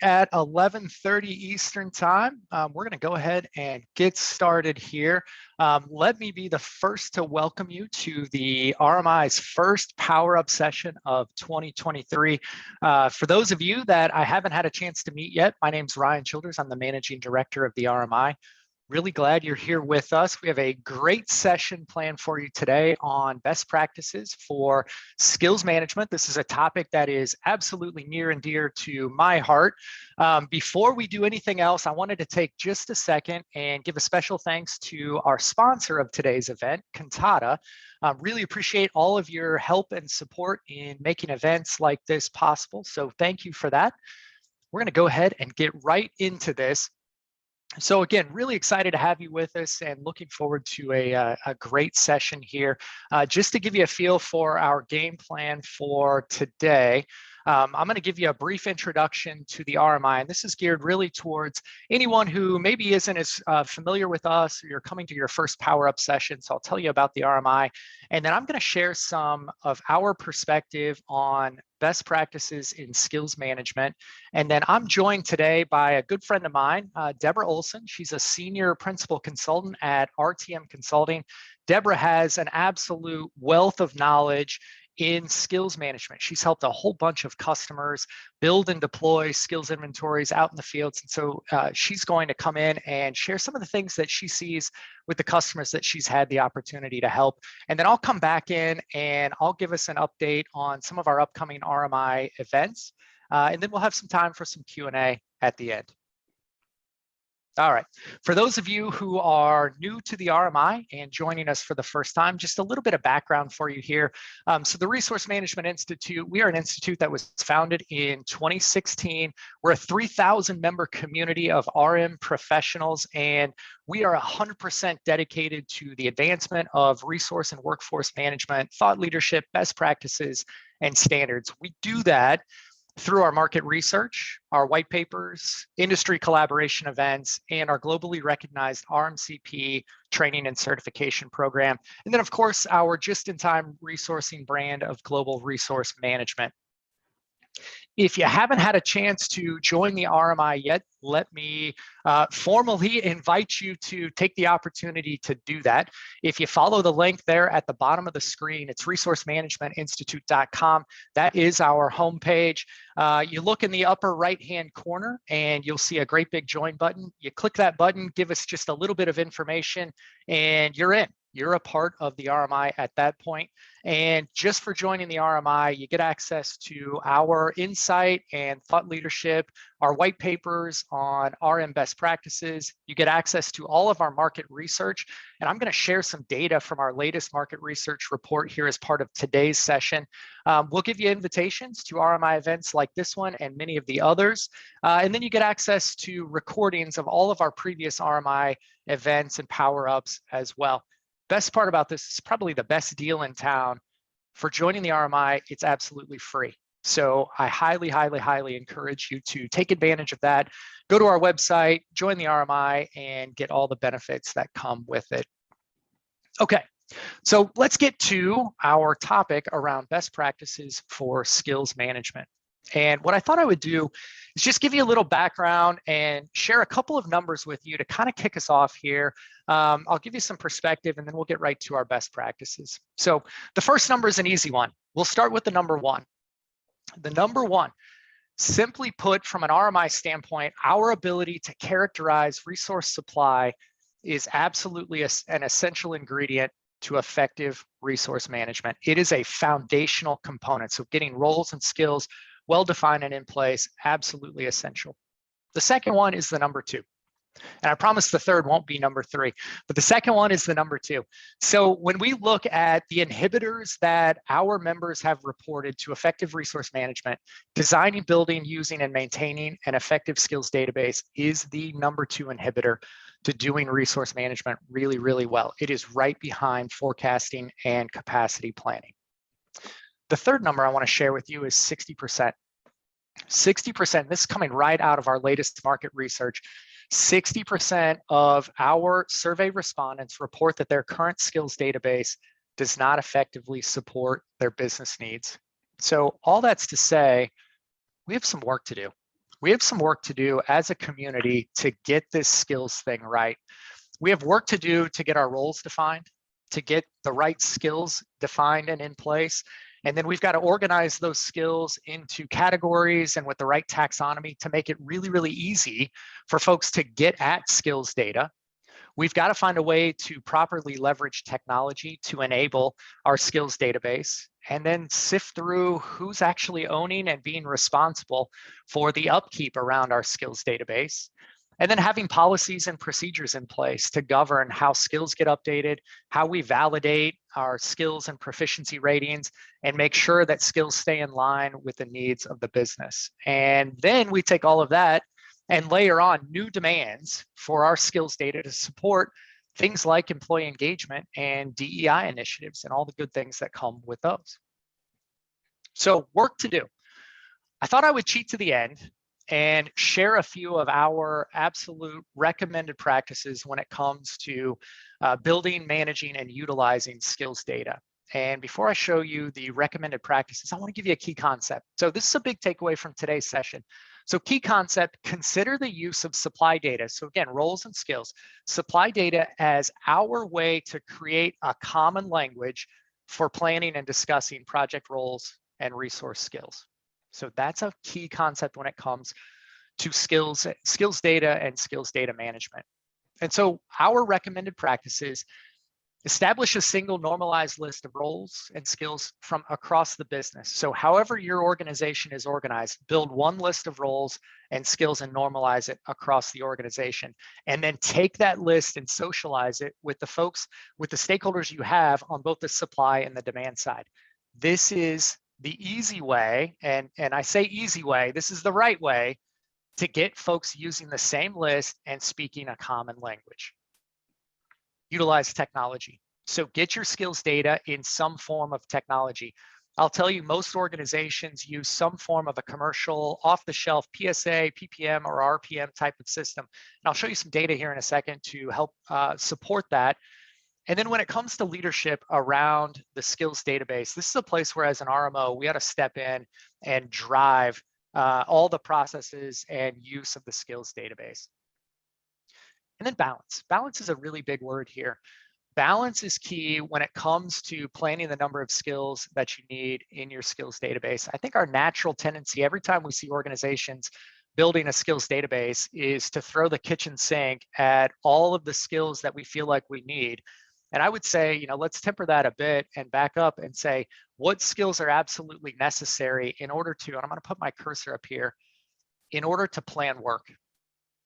at 11:30 Eastern time. We're going to go ahead and get started here. Let me be the first to welcome you to the RMI's first Power Up session of 2023. For those of you that I haven't had a chance to meet yet, my name's Ryan Childers. I'm the Managing Director of the RMI. Really glad you're here with us. We have a great session planned for you today on best practices for skills management. This is a topic that is absolutely near and dear to my heart. Before we do anything else, I wanted to take just a second and give a special thanks to our sponsor of today's event, Cantata. Really appreciate all of your help and support in making events like this possible. So thank you for that. We're going to go ahead and get right into this. So again, really excited to have you with us and looking forward to a great session here. Just to give you a feel for our game plan for today, I'm going to give you a brief introduction to the RMI, and this is geared really towards anyone who maybe isn't as familiar with us, or you're coming to your first Power Up session. So I'll tell you about the RMI, and then I'm going to share some of our perspective on best practices in skills management. And then I'm joined today by a good friend of mine, Deborah Olson. She's a senior principal consultant at RTM Consulting. Deborah has an absolute wealth of knowledge in skills management. She's helped a whole bunch of customers build and deploy skills inventories out in the fields. And so she's going to come in and share some of the things that she sees with the customers that she's had the opportunity to help. And then I'll come back in and I'll give us an update on some of our upcoming RMI events. And then we'll have some time for some Q&A at the end. All right, for those of you who are new to the RMI and joining us for the first time, just a little bit of background for you here. So the Resource Management Institute, we are an institute that was founded in 2016. We're a 3,000 member community of RM professionals, and we are 100% dedicated to the advancement of resource and workforce management, thought leadership, best practices, and standards. We do that through our market research, our white papers, industry collaboration events, and our globally recognized RMCP training and certification program. And then, of course, our just-in-time resourcing brand of global resource management. If you haven't had a chance to join the RMI yet, let me formally invite you to take the opportunity to do that. If you follow the link there at the bottom of the screen, it's resourcemanagementinstitute.com. That is our homepage. You look in the upper right-hand corner and you'll see a great big join button. You click that button, give us just a little bit of information, and you're in. You're a part of the RMI at that point. And just for joining the RMI, you get access to our insight and thought leadership, our white papers on RM best practices. You get access to all of our market research. And I'm going to share some data from our latest market research report here as part of today's session. We'll give you invitations to RMI events like this one and many of the others. And then you get access to recordings of all of our previous RMI events and power-ups as well. Best part about this is probably the best deal in town. For joining the RMI, it's absolutely free. So I highly, highly, highly encourage you to take advantage of that. Go to our website, join the RMI, and get all the benefits that come with it. Okay, so let's get to our topic around best practices for skills management. And what I thought I would do is just give you a little background and share a couple of numbers with you to kind of kick us off here. I'll give you some perspective and then we'll get right to our best practices. So the first number is an easy one. We'll start with the number one. The number one, simply put, from an RMI standpoint, our ability to characterize resource supply is absolutely an essential ingredient to effective resource management. It is a foundational component. So getting roles and skills well-defined and in place, absolutely essential. The second one is the number two. And I promise the third won't be number three, but the second one is the number two. So when we look at the inhibitors that our members have reported to effective resource management, designing, building, using, and maintaining an effective skills database is the number two inhibitor to doing resource management really, really well. It is right behind forecasting and capacity planning. The third number I want to share with you is 60%. 60%, this is coming right out of our latest market research. 60% of our survey respondents report that their current skills database does not effectively support their business needs. So all that's to say, we have some work to do. we have some work to do as a community to get this skills thing right. We have work to do to get our roles defined, to get the right skills defined and in place. And then we've got to organize those skills into categories and with the right taxonomy to make it really, really easy for folks to get at skills data. We've got to find a way to properly leverage technology to enable our skills database, and then sift through who's actually owning and being responsible for the upkeep around our skills database. And then having policies and procedures in place to govern how skills get updated, how we validate our skills and proficiency ratings, and make sure that skills stay in line with the needs of the business. And then we take all of that and layer on new demands for our skills data to support things like employee engagement and DEI initiatives and all the good things that come with those. So work to do. I thought I would cheat to the end and share a few of our absolute recommended practices when it comes to building, managing, and utilizing skills data. And before I show you the recommended practices, I want to give you a key concept. So this is a big takeaway from today's session. So key concept, consider the use of supply data. So again, roles and skills, supply data as our way to create a common language for planning and discussing project roles and resource skills. So that's a key concept when it comes to skills data and skills data management. And so our recommended practices: establish a single normalized list of roles and skills from across the business. So however your organization is organized, build one list of roles and skills and normalize it across the organization. And then take that list and socialize it with the folks, with the stakeholders you have on both the supply and the demand side. This is the easy way, and I say easy way, this is the right way to get folks using the same list and speaking a common language. Utilize technology. So get your skills data in some form of technology. I'll tell you, most organizations use some form of a commercial, off-the-shelf PSA, PPM, or RPM type of system. And I'll show you some data here in a second to help support that. And then when it comes to leadership around the skills database, this is a place where as an RMO, we ought to step in and drive all the processes and use of the skills database. And then balance. Balance is a really big word here. Balance is key when it comes to planning the number of skills that you need in your skills database. I think our natural tendency every time we see organizations building a skills database is to throw the kitchen sink at all of the skills that we feel like we need. And I would say, let's temper that a bit and back up and say, what skills are absolutely necessary in order to, and I'm going to put my cursor up here, in order to plan work.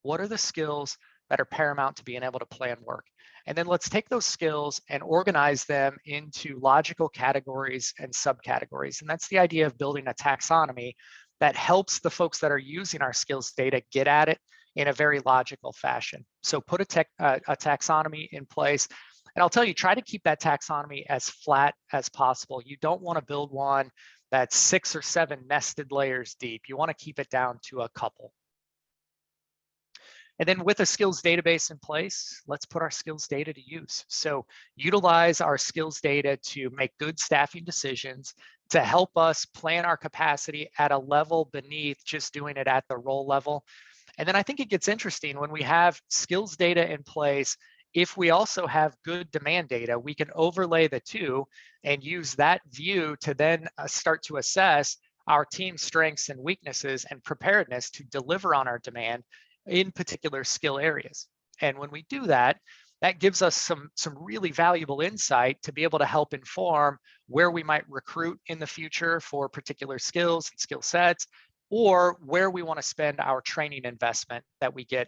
What are the skills that are paramount to being able to plan work? And then let's take those skills and organize them into logical categories and subcategories. And that's the idea of building a taxonomy that helps the folks that are using our skills data get at it in a very logical fashion. So put a taxonomy in place. And I'll tell you, try to keep that taxonomy as flat as possible. You don't want to build one that's 6 or 7 nested layers deep. You want to keep it down to a couple. And then with a skills database in place, let's put our skills data to use. So utilize our skills data to make good staffing decisions, to help us plan our capacity at a level beneath just doing it at the role level. And then I think it gets interesting when we have skills data in place. If we also have good demand data, we can overlay the two and use that view to then start to assess our team's strengths and weaknesses and preparedness to deliver on our demand in particular skill areas. And when we do that, that gives us some really valuable insight to be able to help inform where we might recruit in the future for particular skills and skill sets, or where we want to spend our training investment that we get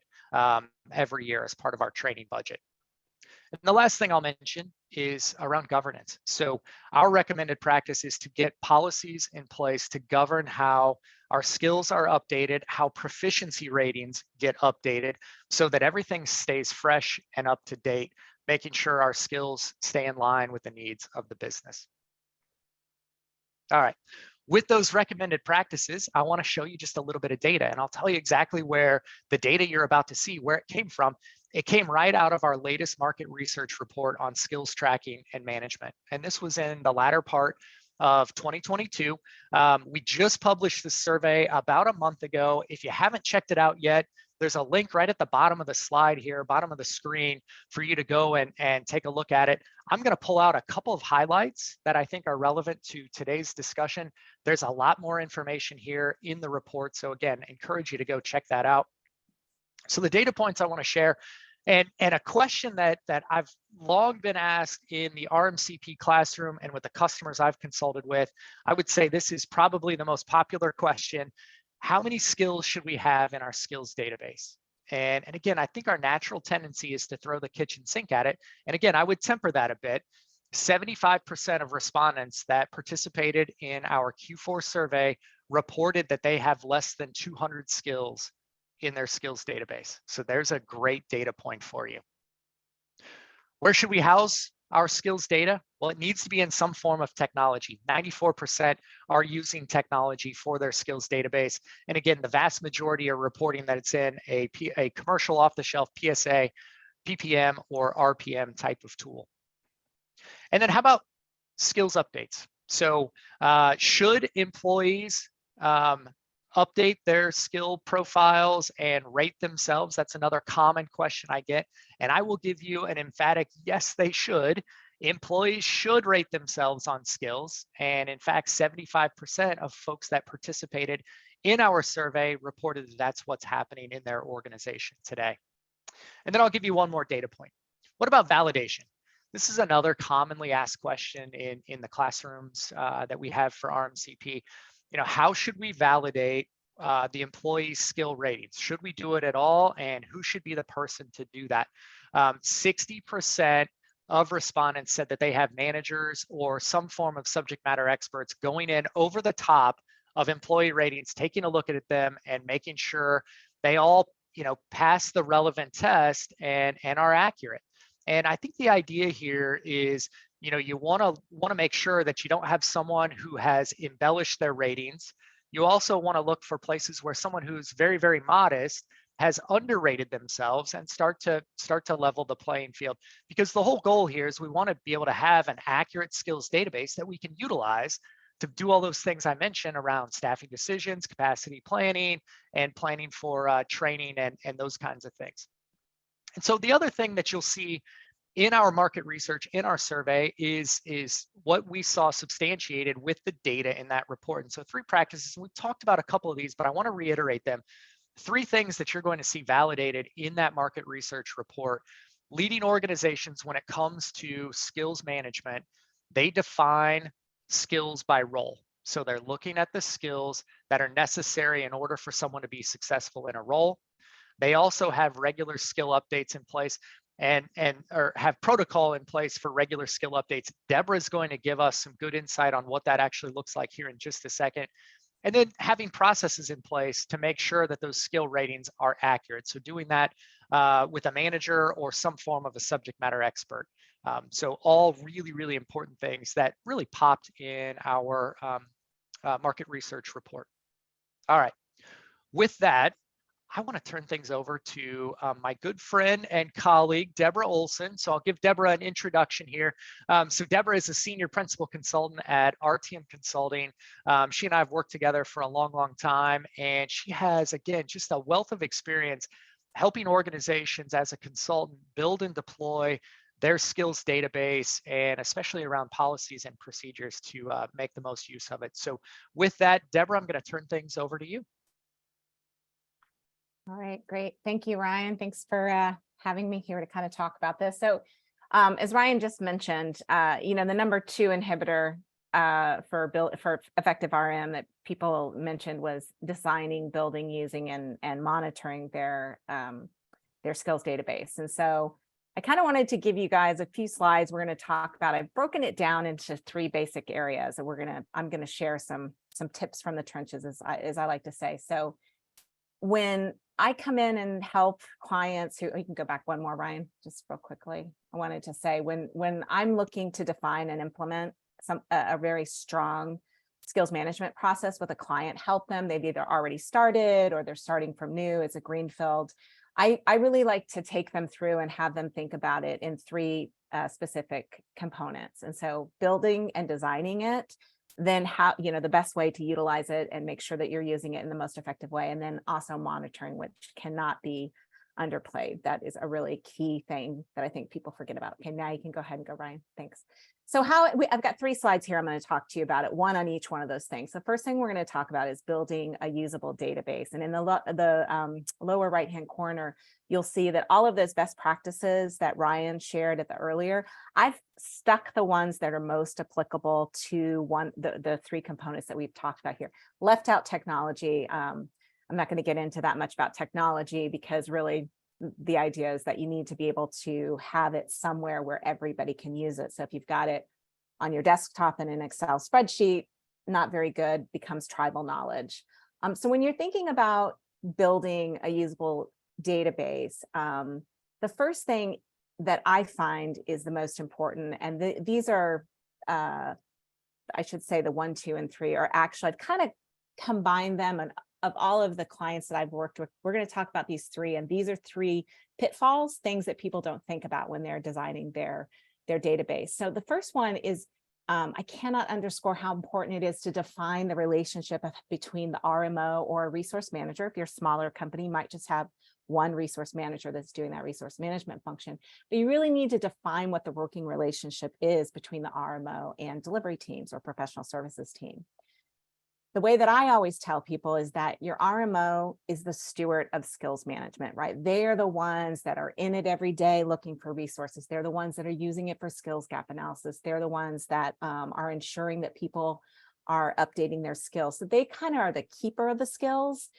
every year as part of our training budget. And the last thing I'll mention is around governance. So our recommended practice is to get policies in place to govern how our skills are updated, how proficiency ratings get updated, so that everything stays fresh and up to date, making sure our skills stay in line with the needs of the business. All right. With those recommended practices, I want to show you just a little bit of data, and I'll tell you exactly where the data you're about to see, where it came from. It came right out of our latest market research report on skills tracking and management. And this was in the latter part of 2022. We just published the survey about a month ago. If you haven't checked it out yet, there's a link right at the bottom of the slide here, bottom of the screen, for you to go and take a look at it. I'm going to pull out a couple of highlights that I think are relevant to today's discussion. There's a lot more information here in the report. So again, encourage you to go check that out. So the data points I want to share, and a question that I've long been asked in the RMCP classroom and with the customers I've consulted with, I would say this is probably the most popular question. How many skills should we have in our skills database? And again, I think our natural tendency is to throw the kitchen sink at it. And again, I would temper that a bit. 75% of respondents that participated in our Q4 survey reported that they have less than 200 skills in their skills database. So there's a great data point for you. Where should we house our skills data? Well, it needs to be in some form of technology. 94% are using technology for their skills database. And again, the vast majority are reporting that it's in a commercial off-the-shelf PSA, PPM, or RPM type of tool. And then how about skills updates? So should employees update their skill profiles and rate themselves? That's another common question I get. And I will give you an emphatic yes, they should. Employees should rate themselves on skills. And in fact, 75% of folks that participated in our survey reported that that's what's happening in their organization today. And then I'll give you one more data point. What about validation? This is another commonly asked question in the classrooms that we have for RMCP. How should we validate the employee skill ratings? Should we do it at all? And who should be the person to do that? 60% of respondents said that they have managers or some form of subject matter experts going in over the top of employee ratings, taking a look at them and making sure they all pass the relevant test and are accurate. And I think the idea here is, you want to make sure that you don't have someone who has embellished their ratings. You also want to look for places where someone who's very, very modest has underrated themselves and start to level the playing field. Because the whole goal here is we want to be able to have an accurate skills database that we can utilize to do all those things I mentioned around staffing decisions, capacity planning, and planning for training and those kinds of things. And so the other thing that you'll see in our market research, in our survey, is what we saw substantiated with the data in that report. And so 3 practices, and we've talked about a couple of these, but I want to reiterate them. 3 things that you're going to see validated in that market research report. Leading organizations, when it comes to skills management, they define skills by role. So they're looking at the skills that are necessary in order for someone to be successful in a role. They also have regular skill updates in place or have protocol in place for regular skill updates. Deborah is going to give us some good insight on what that actually looks like here in just a second. And then having processes in place to make sure that those skill ratings are accurate. So doing that with a manager or some form of a subject matter expert. So all really, really important things that really popped in our market research report. All right, with that, I want to turn things over to my good friend and colleague, Deborah Olson. So I'll give Deborah an introduction here. So Deborah is a senior principal consultant at RTM Consulting. She and I have worked together for a long, long time, and she has, again, just a wealth of experience helping organizations as a consultant build and deploy their skills database, and especially around policies and procedures to make the most use of it. So with that, Deborah, I'm going to turn things over to you. All right, great. Thank you, Ryan. Thanks for having me here to kind of talk about this. So as Ryan just mentioned, the number 2 inhibitor for effective RM that people mentioned was designing, building, using, and monitoring their skills database. And so I kind of wanted to give you guys a few slides we're going to talk about. I've broken it down into 3 basic areas, and I'm going to share some tips from the trenches, as I like to say. So when I come in and help clients you can go back one more, Ryan, just real quickly. I wanted to say when I'm looking to define and implement a very strong skills management process with a client, help them, they've either already started or they're starting from new, it's a greenfield. I really like to take them through and have them think about it in 3 specific components. And so building and designing it. then how, the best way to utilize it and make sure that you're using it in the most effective way. And then also monitoring, which cannot be underplayed. That is a really key thing that I think people forget about. Okay, now you can go ahead and go, Ryan. Thanks. So I've got 3 slides here. I'm going to talk to you about it, one on each one of those things. The first thing we're going to talk about is building a usable database. And in the lower right-hand corner, you'll see that all of those best practices that Ryan shared at the earlier, I've stuck the ones that are most applicable to the 3 components that we've talked about here. Left out technology. I'm not going to get into that much about technology because really the idea is that you need to be able to have it somewhere where everybody can use it. So if you've got it on your desktop in an Excel spreadsheet, not very good, becomes tribal knowledge. So when you're thinking about building a usable database, the first thing that I find is the most important, and these are, I should say the 1, 2, and 3 are actually, I've kind of combined them, and of all of the clients that I've worked with, we're going to talk about these 3, and these are 3 pitfalls, things that people don't think about when they're designing their database. So the first one is, I cannot underscore how important it is to define the relationship between the RMO or a resource manager. If you're a smaller company, you might just have one resource manager that's doing that resource management function, but you really need to define what the working relationship is between the RMO and delivery teams or professional services team. The way that I always tell people is that your RMO is the steward of skills management, right? They're the ones that are in it every day looking for resources. They're the ones that are using it for skills gap analysis. They're the ones that are ensuring that people are updating their skills. So they kind of are the keeper of the skills.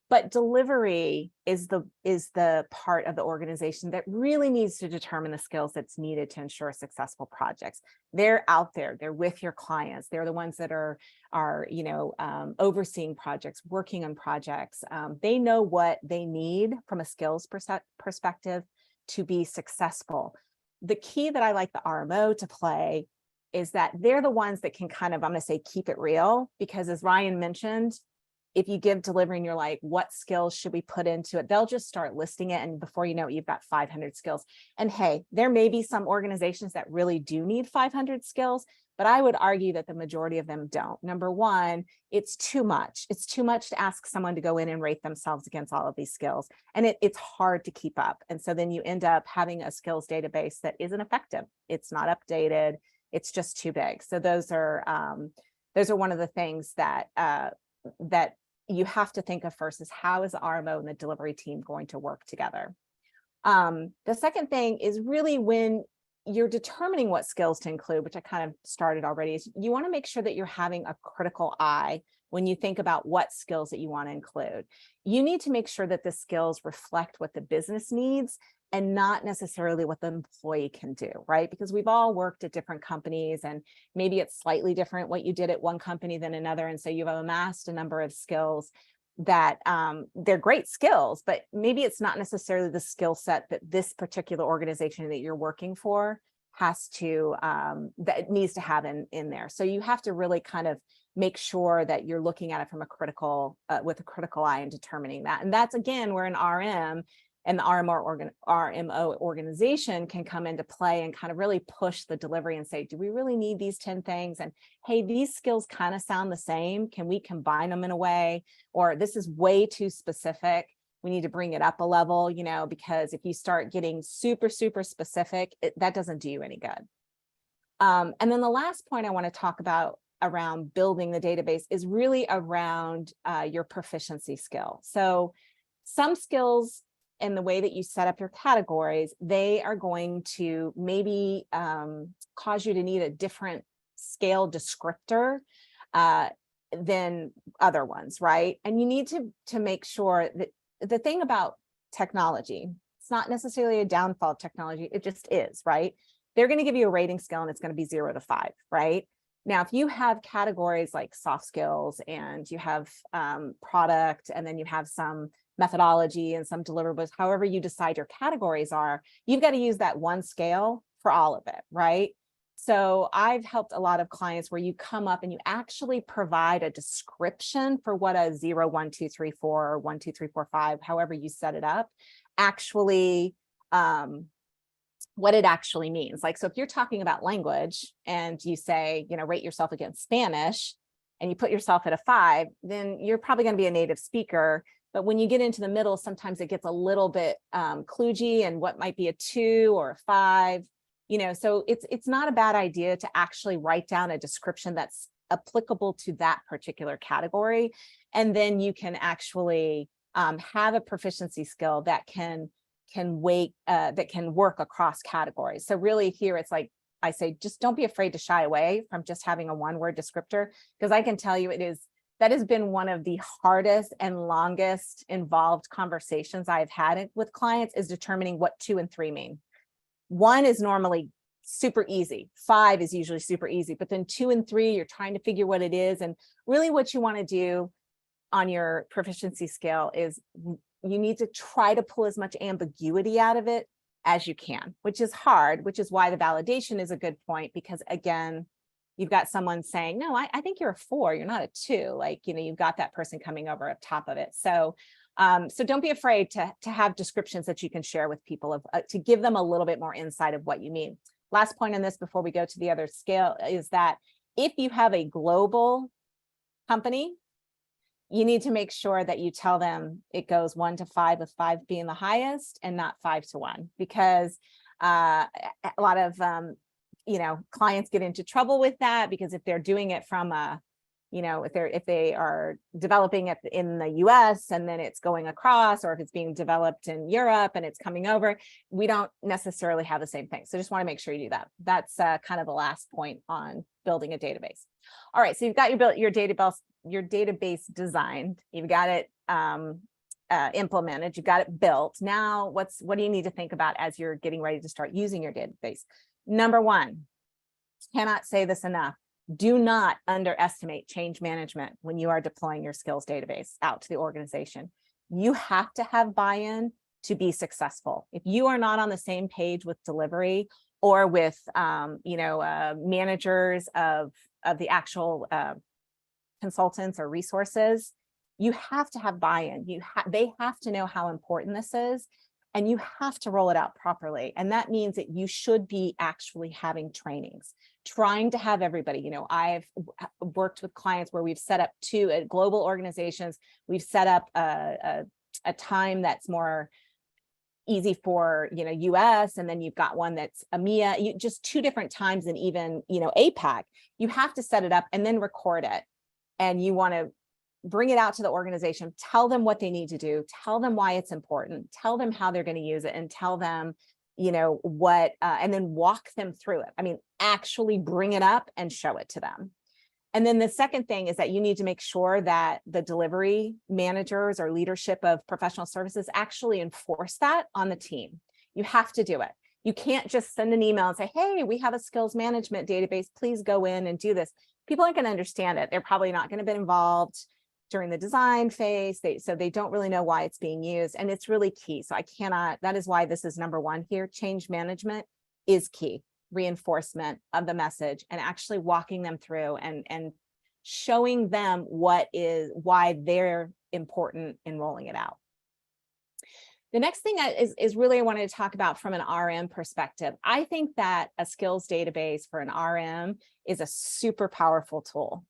But delivery is the part of the organization that really needs to determine the skills that's needed to ensure successful projects. They're out there, they're with your clients. They're the ones that are overseeing projects, working on projects. They know what they need from a skills perspective to be successful. The key that I like the RMO to play is that they're the ones that can kind of, I'm going to say, keep it real, because as Ryan mentioned, if you give delivery and you're like, what skills should we put into it? They'll just start listing it. And before you know it, you've got 500 skills. And hey, there may be some organizations that really do need 500 skills, but I would argue that the majority of them don't. Number one, it's too much. It's too much to ask someone to go in and rate themselves against all of these skills. And it's hard to keep up. And so then you end up having a skills database that isn't effective. It's not updated. It's just too big. So those are one of the things that you have to think of first, is how is the RMO and the delivery team going to work together? The second thing is really when you're determining what skills to include, which I kind of started already, is you want to make sure that you're having a critical eye when you think about what skills that you want to include. You need to make sure that the skills reflect what the business needs and not necessarily what the employee can do, right? Because we've all worked at different companies, and maybe it's slightly different what you did at one company than another. And so you've amassed a number of skills that they're great skills, but maybe it's not necessarily the skill set that this particular organization that you're working for has to, that it needs to have in there. So you have to really kind of make sure that you're looking at it from a critical, with a critical eye and determining that. And that's, again, where an RM and the RMO organization can come into play and kind of really push the delivery and say, do we really need these 10 things? And hey, these skills kind of sound the same. Can we combine them in a way? Or this is way too specific. We need to bring it up a level, because if you start getting super, super specific, that doesn't do you any good. And then the last point I want to talk about around building the database is really around your proficiency skill. So some skills, and the way that you set up your categories, they are going to maybe cause you to need a different scale descriptor than other ones, right? And you need to make sure that the thing about technology, it's not necessarily a downfall of technology, it just is, right? They're going to give you a rating scale and it's going to be 0 to 5, right? Now, if you have categories like soft skills and you have product, and then you have some methodology and some deliverables, however you decide your categories are, you've got to use that one scale for all of it, right? So I've helped a lot of clients where you come up and you actually provide a description for what a 0, 1, 2, 3, 4, or 1, 2, 3, 4, 5, however you set it up, actually what it actually means. Like, so if you're talking about language and you say, rate yourself against Spanish, and you put yourself at a 5, then you're probably going to be a native speaker. But when you get into the middle, sometimes it gets a little bit kludgy, and what might be a 2 or a 5, so it's not a bad idea to actually write down a description that's applicable to that particular category. And then you can actually have a proficiency skill that can work across categories. So really here, it's like I say, just don't be afraid to shy away from just having a one-word descriptor, because I can tell you that has been one of the hardest and longest involved conversations I've had with clients, is determining what 2 and 3 mean. 1 is normally super easy. 5 is usually super easy, but then 2 and 3, you're trying to figure what it is. And really what you want to do on your proficiency scale is you need to try to pull as much ambiguity out of it as you can, which is hard, which is why the validation is a good point, because again, you've got someone saying, no, I think you're a 4, you're not a 2. Like, you've got that person coming over up top of it. So don't be afraid to have descriptions that you can share with people to give them a little bit more insight of what you mean. Last point on this before we go to the other scale is that if you have a global company, you need to make sure that you tell them it goes 1 to 5, with 5 being the highest and not 5 to 1, because a lot of clients get into trouble with that, because if they're doing it from if they are developing it in the US and then it's going across, or if it's being developed in Europe and it's coming over, we don't necessarily have the same thing. So just want to make sure you do that. That's kind of the last point on building a database. All right, so you've got your database designed, you've got it implemented, you've got it built. Now, what do you need to think about as you're getting ready to start using your database? Number 1, cannot say this enough, do not underestimate change management when you are deploying your skills database out to the organization. You have to have buy-in to be successful. If you are not on the same page with delivery or with managers of the actual consultants or resources, you have to have buy-in. They have to know how important this is, and you have to roll it out properly. And that means that you should be actually having trainings, trying to have everybody. I've worked with clients where we've set up at global organizations, we've set up a time that's more easy for US, and then you've got one that's EMEA, just 2 different times, and even APAC. You have to set it up and then record it, and you want to bring it out to the organization, tell them what they need to do, tell them why it's important, tell them how they're going to use it, and tell them what and then walk them through it. I mean, actually bring it up and show it to them. And then the second thing is that you need to make sure that the delivery managers or leadership of professional services actually enforce that on the team. You have to do it. You can't just send an email and say, hey, we have a skills management database, please go in and do this. People aren't going to understand it. They're probably not going to be involved during the design phase. So they don't really know why it's being used. And it's really key. So that is why this is number 1 here. Change management is key. Reinforcement of the message, and actually walking them through and showing them why they're important in rolling it out. The next thing is really I wanted to talk about from an RM perspective. I think that a skills database for an RM is a super powerful tool.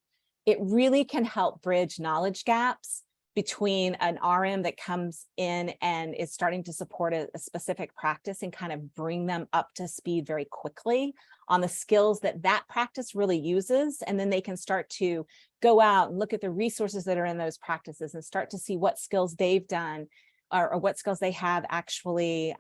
It really can help bridge knowledge gaps between an RM that comes in and is starting to support a specific practice, and kind of bring them up to speed very quickly on the skills that practice really uses. And then they can start to go out and look at the resources that are in those practices and start to see what skills they've done, or what skills they have actually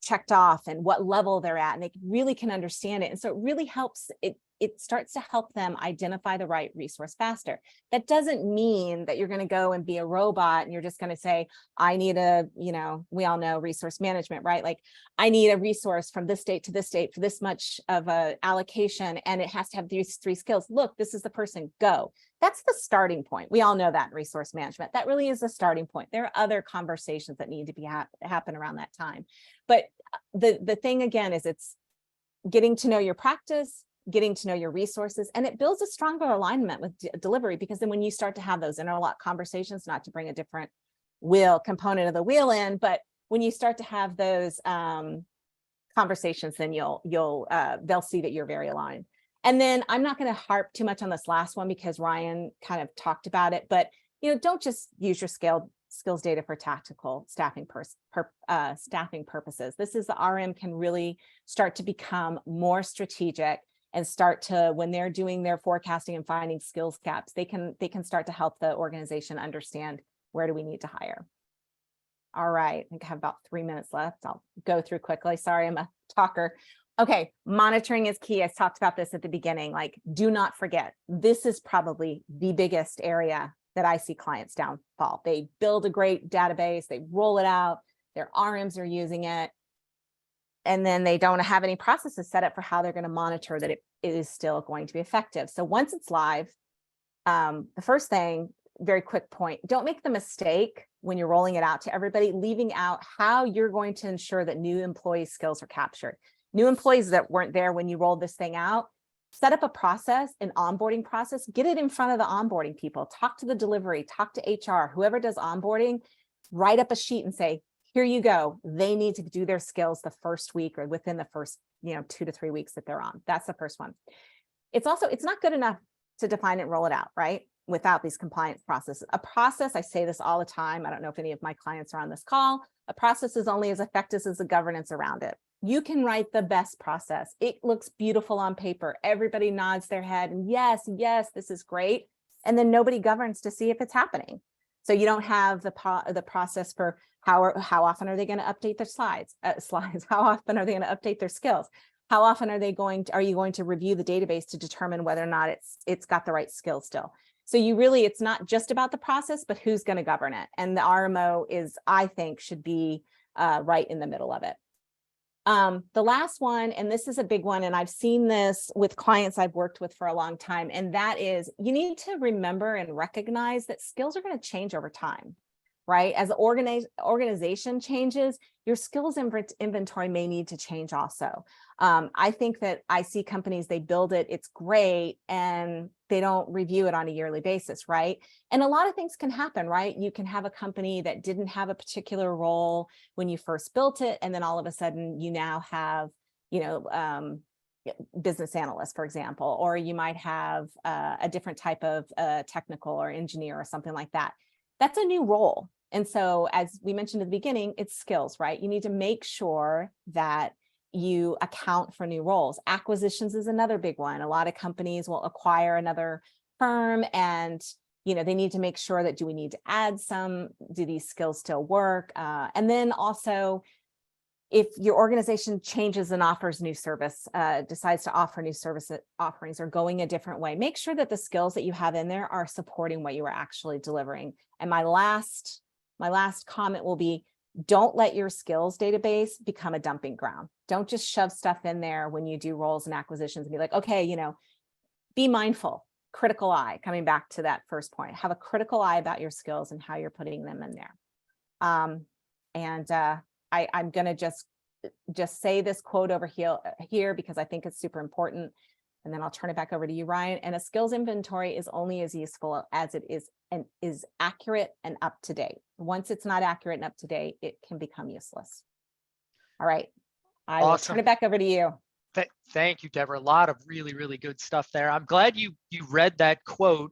checked off, and what level they're at, and they really can understand it. And so it really helps, it starts to help them identify the right resource faster. That doesn't mean that you're going to go and be a robot and you're just going to say, I need we all know resource management, right? Like, I need a resource from this date to this date for this much of a allocation, and it has to have these 3 skills. Look, this is the person, go. That's the starting point. We all know that in resource management. That really is the starting point. There are other conversations that need to be happen around that time. But the thing again is, it's getting to know your practice, getting to know your resources, and it builds a stronger alignment with delivery, because then when you start to have those interlock conversations, not to bring a different component of the wheel in, but when you start to have those conversations, then they'll see that you're very aligned. And then I'm not going to harp too much on this last one because Ryan kind of talked about it, but don't just use your skills data for tactical staffing purposes. This is the RM can really start to become more strategic and start to, when they're doing their forecasting and finding skills gaps, they can start to help the organization understand where do we need to hire. All right, I think I have about 3 minutes left. I'll go through quickly. Sorry, I'm a talker. Okay, monitoring is key. I talked about this at the beginning. Like, do not forget, this is probably the biggest area that I see clients downfall. They build a great database, they roll it out, their RMs are using it, and then they don't have any processes set up for how they're going to monitor that it is still going to be effective. So once it's live, the first thing, very quick point, don't make the mistake when you're rolling it out to everybody, leaving out how you're going to ensure that new employee skills are captured. New employees that weren't there when you rolled this thing out, set up a process, an onboarding process, get it in front of the onboarding people, talk to the delivery, talk to HR, whoever does onboarding, write up a sheet and say, here you go. They need to do their skills the first week or within the first 2 to 3 weeks that they're on. That's the first one. It's not good enough to define it and roll it out, right? Without these compliance processes. A process, I say this all the time, I don't know if any of my clients are on this call, a process is only as effective as the governance around it. You can write the best process. It looks beautiful on paper. Everybody nods their head and yes, this is great. And then nobody governs to see if it's happening. So you don't have the process for how often are they going to update their slides? How often are they going to update their skills? How often are you going to review the database to determine whether or not it's got the right skills still? So it's not just about the process, but who's going to govern it. And the RMO I think, should be right in the middle of it. The last one, and this is a big one, and I've seen this with clients I've worked with for a long time, and that is you need to remember and recognize that skills are going to change over time, right? As the organization changes, your skills inventory may need to change also. I think that I see companies, they build it, it's great, and they don't review it on a yearly basis, right? And a lot of things can happen, right? You can have a company that didn't have a particular role when you first built it, and then all of a sudden you now have, business analyst, for example, or you might have a different type of technical or engineer or something like that. That's a new role. And so, as we mentioned at the beginning, it's skills, right? You need to make sure that you account for new roles. Acquisitions is another big one. A lot of companies will acquire another firm and they need to make sure that, do we need to add some? Do these skills still work? And then also, if your organization changes and offers new service, decides to offer new service offerings or going a different way, make sure that the skills that you have in there are supporting what you are actually delivering. And my last comment will be, don't let your skills database become a dumping ground. Don't just shove stuff in there when you do roles and acquisitions and be like, okay, be mindful, critical eye, coming back to that first point, have a critical eye about your skills and how you're putting them in there. I'm going to just say this quote over here because I think it's super important. And then I'll turn it back over to you, Ryan. And a skills inventory is only as useful as it is accurate and up to date. Once it's not accurate and up to date, it can become useless. All right. I will turn it back over to you. Thank you, Deborah. A lot of really, really good stuff there. I'm glad you read that quote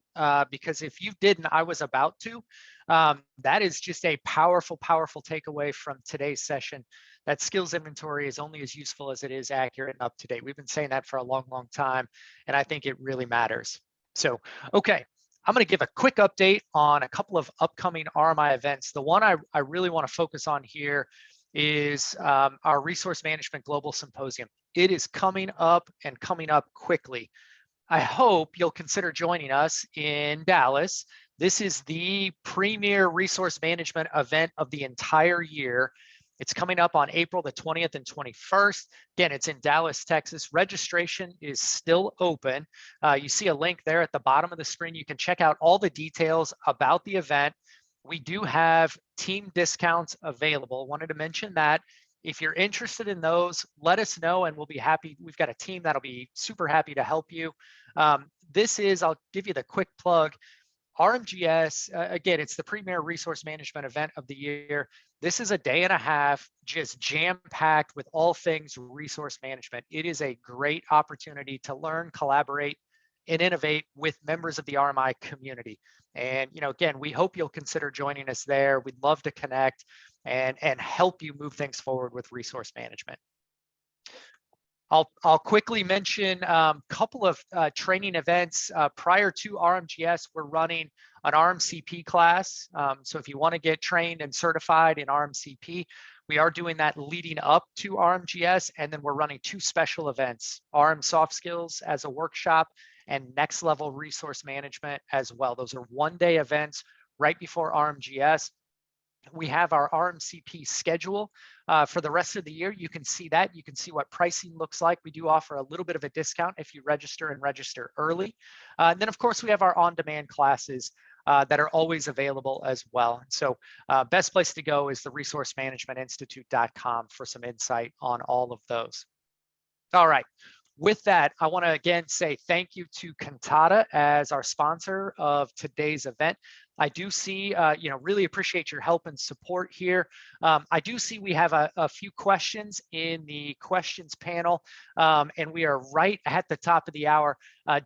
because if you didn't, I was about to. That is just a powerful, powerful takeaway from today's session. That skills inventory is only as useful as it is accurate and up to date. We've been saying that for a long, long time, and I think it really matters. So, okay, I'm going to give a quick update on a couple of upcoming RMI events. The one I really want to focus on here is our Resource Management Global Symposium. It is coming up and coming up quickly. I hope you'll consider joining us in Dallas. This is the premier resource management event of the entire year. It's coming up on April the 20th and 21st. Again, it's in Dallas, Texas. Registration is still open. You see a link there at the bottom of the screen. You can check out all the details about the event. We do have team discounts available. Wanted to mention that. If you're interested in those, let us know and we'll be happy. We've got a team that'll be super happy to help you. I'll give you the quick plug. RMGS, again, it's the premier resource management event of the year. This is a day and a half, just jam-packed with all things resource management. It is a great opportunity to learn, collaborate, and innovate with members of the RMI community. And again, we hope you'll consider joining us there. We'd love to connect and help you move things forward with resource management. I'll quickly mention a couple of training events. Prior to RMGS, we're running an RMCP class. So if you want to get trained and certified in RMCP, we are doing that leading up to RMGS. And then we're running 2 special events, RM Soft Skills as a workshop and Next Level Resource Management as well. Those are one-day events right before RMGS. We have our RMCP schedule for the rest of the year. You can see that. You can see what pricing looks like. We do offer a little bit of a discount if you register and register early. And then, of course, we have our on-demand classes that are always available as well. So best place to go is the resourcemanagementinstitute.com for some insight on all of those. All right. With that, I want to again say thank you to Cantata as our sponsor of today's event. I do see, really appreciate your help and support here. I do see we have a few questions in the questions panel, and we are right at the top of the hour.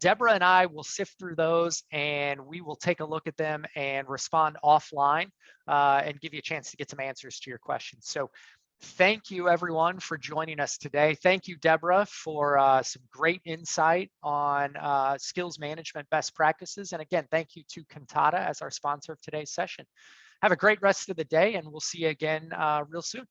Deborah and I will sift through those, and we will take a look at them and respond offline and give you a chance to get some answers to your questions. So thank you, everyone, for joining us today. Thank you, Deborah, for some great insight on skills management best practices. And again, thank you to Cantata as our sponsor of today's session. Have a great rest of the day, and we'll see you again real soon.